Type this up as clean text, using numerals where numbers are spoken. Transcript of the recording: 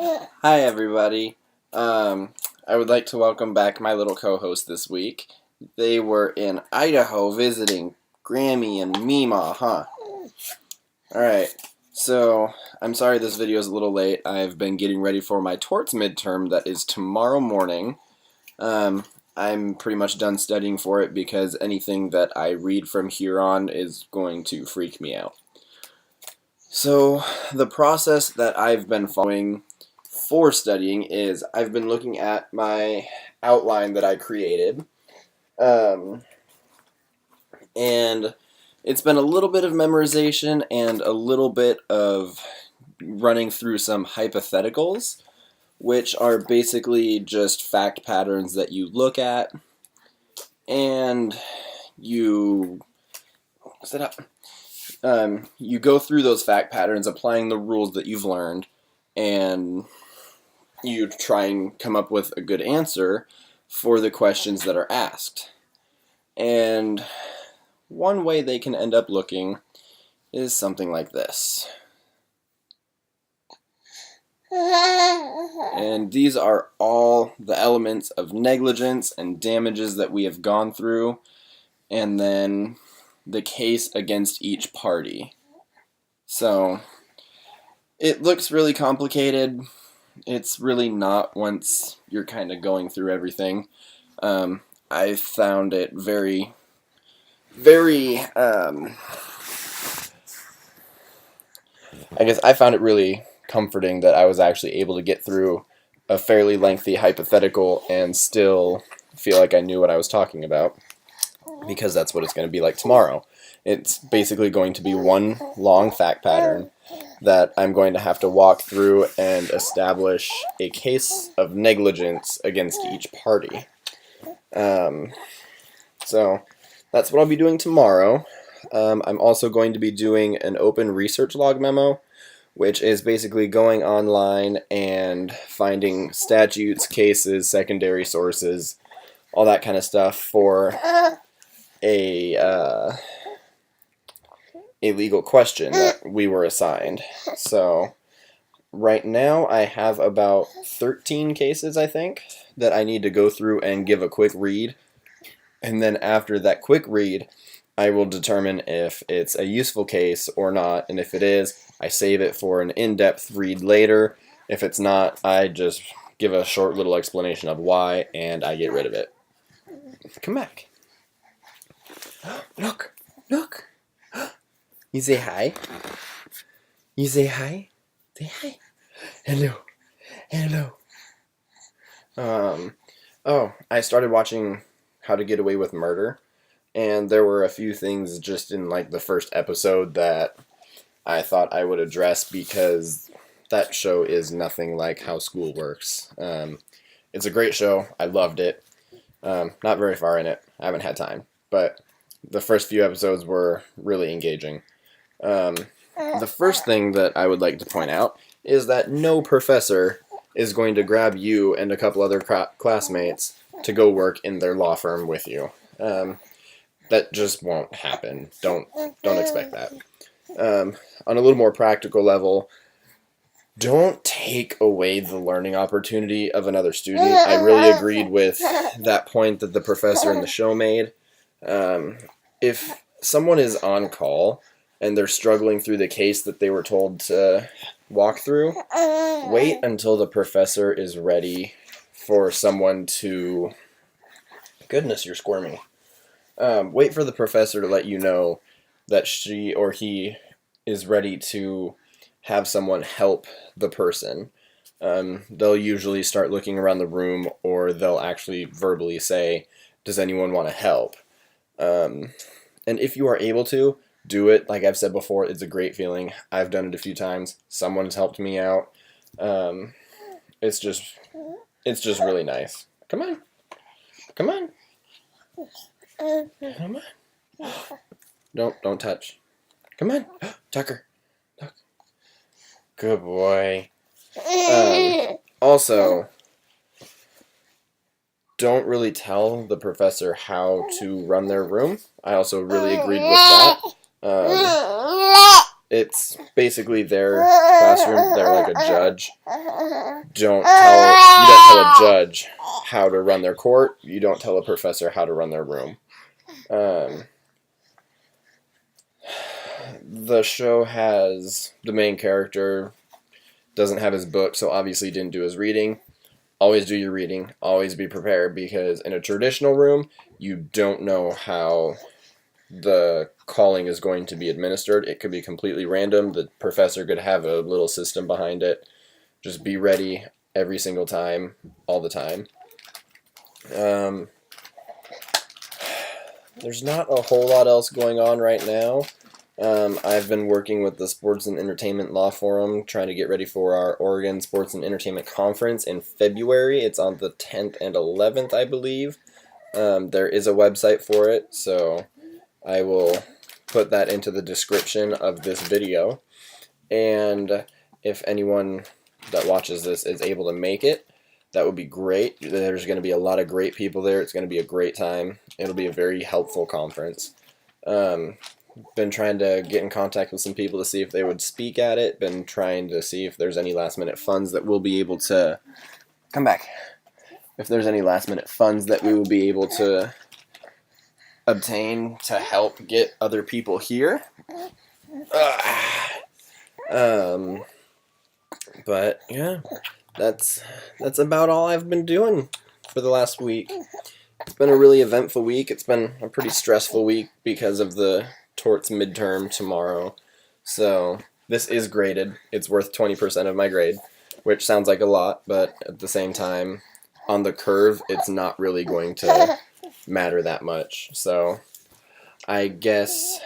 Hi, everybody. I would like to welcome back my little co-host this week. They were in Idaho visiting Grammy and Meemaw, huh? Alright, so I'm sorry this video is a little late. I've been getting ready for my torts midterm that is tomorrow morning. I'm pretty much done studying for it because anything that I read from here on is going to freak me out. So, the process that I've been following for studying is I've been looking at my outline that I created, and it's been a little bit of memorization and a little bit of running through some hypotheticals, which are basically just fact patterns that you look at and you set up. You go through those fact patterns, applying the rules that you've learned, and you try and come up with a good answer for the questions that are asked. And one way they can end up looking is something like this. And these are all the elements of negligence and damages that we have gone through, and then the case against each party. So, it looks really complicated. It's really not once you're kind of going through everything. I found it very, I guess I found it really comforting that I was actually able to get through a fairly lengthy hypothetical and still feel like I knew what I was talking about, because that's what it's going to be like tomorrow. It's basically going to be one long fact pattern that I'm going to have to walk through and establish a case of negligence against each party. So that's what I'll be doing tomorrow. I'm also going to be doing an open research log memo, which is basically going online and finding statutes, cases, secondary sources, all that kind of stuff for a legal question that we were assigned. So right now I have about 13 cases, I think, that I need to go through and give a quick read. And then after that quick read, I will determine if it's a useful case or not. And if it is, I save it for an in-depth read later. If it's not, I just give a short little explanation of why, and I get rid of it. Come back. Look, look. You say hi? You say hi? Say hi. Hello. Hello. Oh, I started watching How to Get Away with Murder, and there were a few things just in like the first episode that I thought I would address because that show is nothing like how school works. It's a great show. I loved it. Not very far in it. I haven't had time, but the first few episodes were really engaging. The first thing that I would like to point out is that no professor is going to grab you and a couple other classmates to go work in their law firm with you. That just won't happen. Don't expect that. On a little more practical level, don't take away the learning opportunity of another student. I really agreed with that point that the professor in the show made. If someone is on call and they're struggling through the case that they were told to walk through, wait until the professor is ready for someone to... Goodness, you're squirming. Wait for the professor to let you know that she or he is ready to have someone help the person. They'll usually start looking around the room, or they'll actually verbally say, "Does anyone want to help?" And if you are able to, do it. Like I've said before, it's a great feeling. I've done it a few times. Someone's helped me out. It's just really nice. Come on. Come on. Come on. Don't touch. Come on. Tucker. Look. Good boy. Also, don't really tell the professor how to run their room. I also really agreed with that. It's basically their classroom. They're like a judge. You don't tell a judge how to run their court. You don't tell a professor how to run their room. The show has the main character doesn't have his book, so obviously he didn't do his reading. Always do your reading. Always be prepared, because in a traditional room, you don't know how the calling is going to be administered. It could be completely random. The professor could have a little system behind it. Just be ready every single time, all the time. There's not a whole lot else going on right now. I've been working with the Sports and Entertainment Law Forum, trying to get ready for our Oregon Sports and Entertainment Conference in February. It's on the 10th and 11th, I believe. There is a website for it, so I will put that into the description of this video. And if anyone that watches this is able to make it, that would be great. There's going to be a lot of great people there. It's going to be a great time. It'll be a very helpful conference. Been trying to get in contact with some people to see if they would speak at it. Been trying to see if there's any last minute funds that we'll be able to come back. If there's any last minute funds that we will be able to obtain to help get other people here. But yeah, that's about all I've been doing for the last week. It's been a really eventful week. It's been a pretty stressful week because of the torts midterm tomorrow. So this is graded. It's worth 20% of my grade, which sounds like a lot, but at the same time, on the curve, it's not really going to matter that much. So I guess